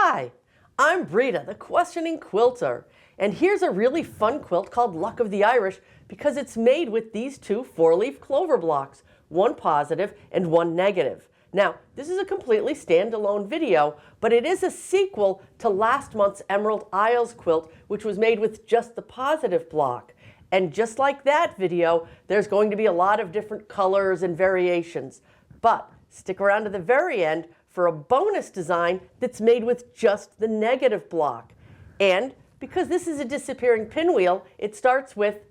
Hi, I'm Brita, the questioning quilter, and here's a really fun quilt called Luck of the Irish because it's made with these two four-leaf clover blocks, one positive and one negative. Now, this is a completely standalone video, but it is a sequel to last month's Emerald Isles Quilt, which was made with just the positive block. And just like that video, there's going to be a lot of different colors and variations. But stick around to the very end for a bonus design that's made with just the negative block. And because this is a disappearing pinwheel, it starts with,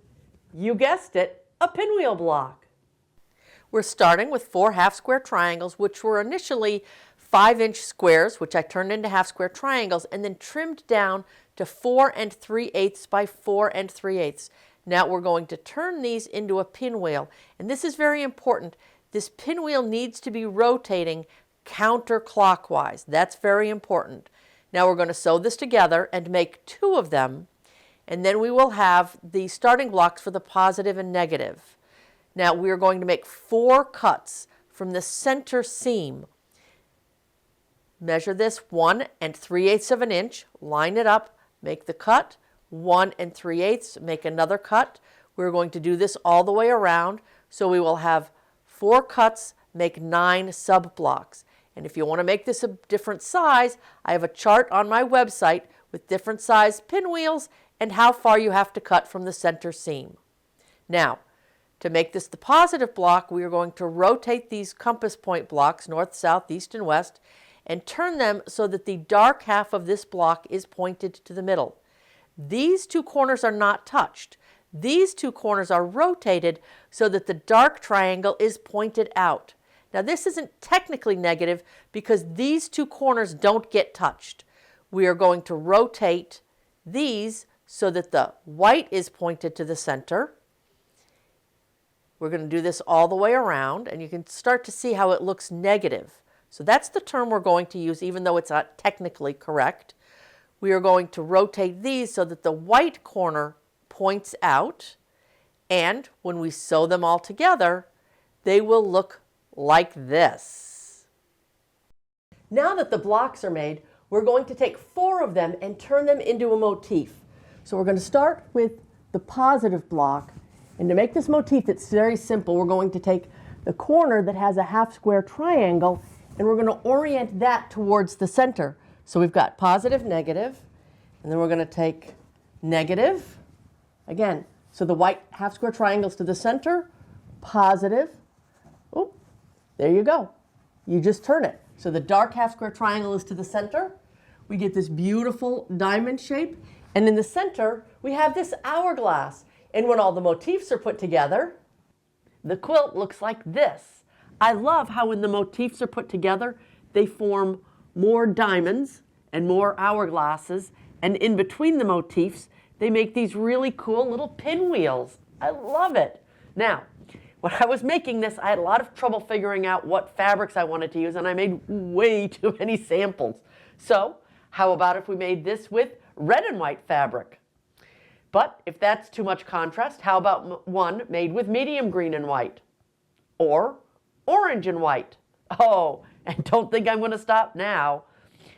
you guessed it, a pinwheel block. We're starting with 4 half-square triangles, which were initially 5-inch squares, which I turned into half-square triangles, and then trimmed down to 4 3/8 by 4 3/8. Now we're going to turn these into a pinwheel, and this is very important. This pinwheel needs to be rotating counterclockwise. That's very important. Now we're going to sew this together and make 2 of them, and then we will have the starting blocks for the positive and negative. Now we are going to make 4 cuts from the center seam. Measure this 1 3/8 of an inch, line it up, make the cut, 1 3/8, make another cut. We're going to do this all the way around, so we will have 4 cuts, make 9 sub blocks. And if you want to make this a different size, I have a chart on my website with different size pinwheels and how far you have to cut from the center seam. Now, to make this the positive block, we are going to rotate these compass point blocks, north, south, east, and west, and turn them so that the dark half of this block is pointed to the middle. These 2 corners are not touched. These 2 corners are rotated so that the dark triangle is pointed out. Now this isn't technically negative because these 2 corners don't get touched. We are going to rotate these so that the white is pointed to the center. We're going to do this all the way around, and you can start to see how it looks negative. So that's the term we're going to use, even though it's not technically correct. We are going to rotate these so that the white corner points out, and when we sew them all together, they will look like this. Now that the blocks are made, we're going to take 4 of them and turn them into a motif. So we're going to start with the positive block, and to make this motif, it's very simple. We're going to take the corner that has a half-square triangle, and we're going to orient that towards the center. So we've got positive, negative, and then we're going to take negative, again, so the white half-square triangle's to the center, positive, oh, there you go. You just turn it. So the dark half-square triangle is to the center. We get this beautiful diamond shape, and in the center, we have this hourglass. And when all the motifs are put together, the quilt looks like this. I love how when the motifs are put together, they form more diamonds and more hourglasses, and in between the motifs, they make these really cool little pinwheels. I love it. Now, when I was making this, I had a lot of trouble figuring out what fabrics I wanted to use, and I made way too many samples. So, how about if we made this with red and white fabric? But if that's too much contrast, how about one made with medium green and white? Or orange and white? Oh, and don't think I'm going to stop now.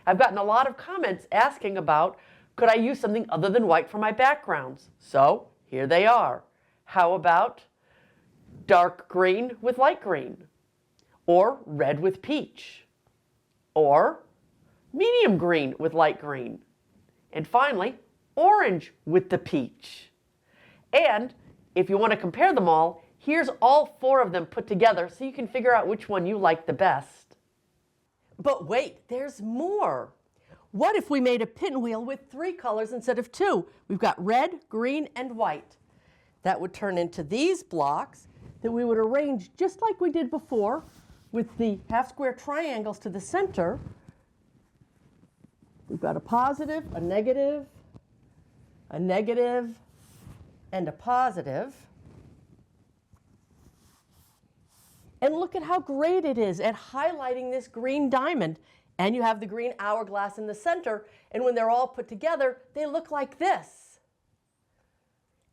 I've gotten a lot of comments asking about, could I use something other than white for my backgrounds? So here they are. How about dark green with light green? Or red with peach? Or medium green with light green? And finally, orange with the peach. And if you want to compare them all, here's all 4 of them put together so you can figure out which one you like the best. But wait, there's more. What if we made a pinwheel with 3 colors instead of 2? We've got red, green, and white. That would turn into these blocks that we would arrange just like we did before with the half-square triangles to the center. We've got a positive, a negative, and a positive. And look at how great it is at highlighting this green diamond. And you have the green hourglass in the center, and when they're all put together, they look like this.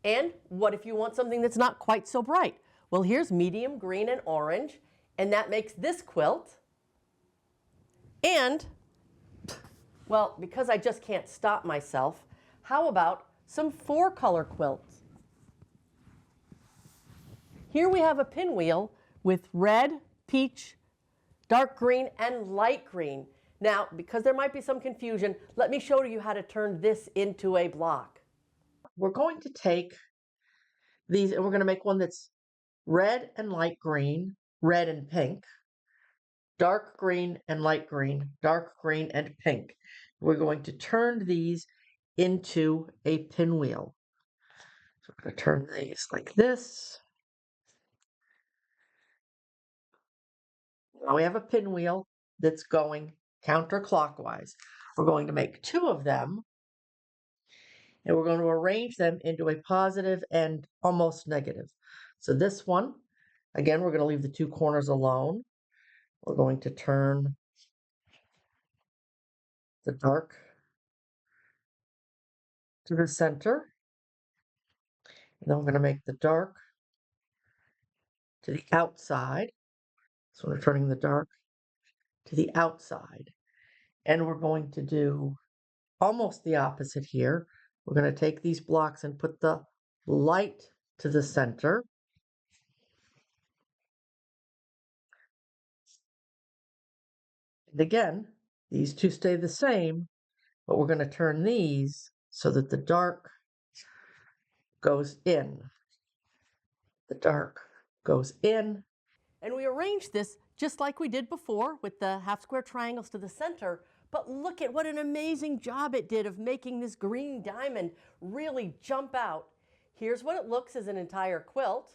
And what if you want something that's not quite so bright? Well, here's medium green and orange, and that makes this quilt. And Well, because I just can't stop myself, how about some 4-color quilts? Here we have a pinwheel with red, peach, dark green, and light green. Now, because there might be some confusion, let me show you how to turn this into a block. We're going to take these and we're going to make one that's red and light green, red and pink, dark green and light green, dark green and pink. We're going to turn these into a pinwheel. So we're going to turn these like this. Now we have a pinwheel that's going counterclockwise. We're going to make 2 of them, and we're going to arrange them into a positive and almost negative. So this one, again, we're going to leave the 2 corners alone. We're going to turn the dark to the center, and then we're going to make the dark to the outside. So we're turning the dark to the outside, and we're going to do almost the opposite here. We're going to take these blocks and put the light to the center. And again, these 2 stay the same, but we're going to turn these so that the dark goes in. The dark goes in. And we arrange this just like we did before with the half square triangles to the center. But look at what an amazing job it did of making this green diamond really jump out. Here's what it looks as an entire quilt.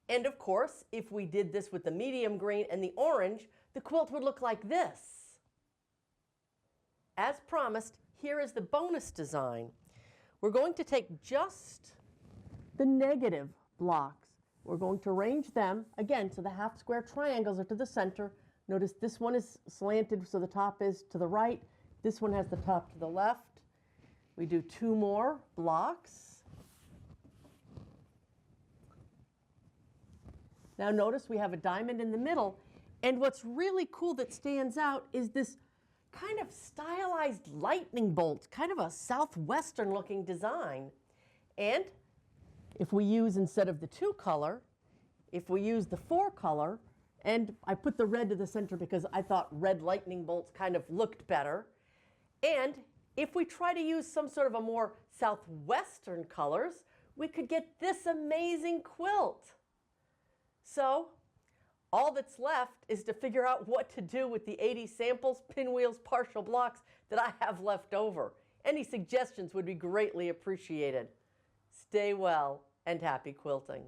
And of course, if we did this with the medium green and the orange, the quilt would look like this. As promised, here is the bonus design. We're going to take just the negative blocks. We're going to arrange them, again, so the half square triangles are to the center. Notice this one is slanted, so the top is to the right. This one has the top to the left. We do 2 more blocks. Now notice we have a diamond in the middle, and what's really cool that stands out is this kind of stylized lightning bolt, kind of a southwestern looking design. And if we use, instead of the 2-color, if we use the 4-color, and I put the red to the center because I thought red lightning bolts kind of looked better. And if we try to use some sort of a more southwestern colors, we could get this amazing quilt. So all that's left is to figure out what to do with the 80 samples, pinwheels, partial blocks that I have left over. Any suggestions would be greatly appreciated. Stay well and happy quilting.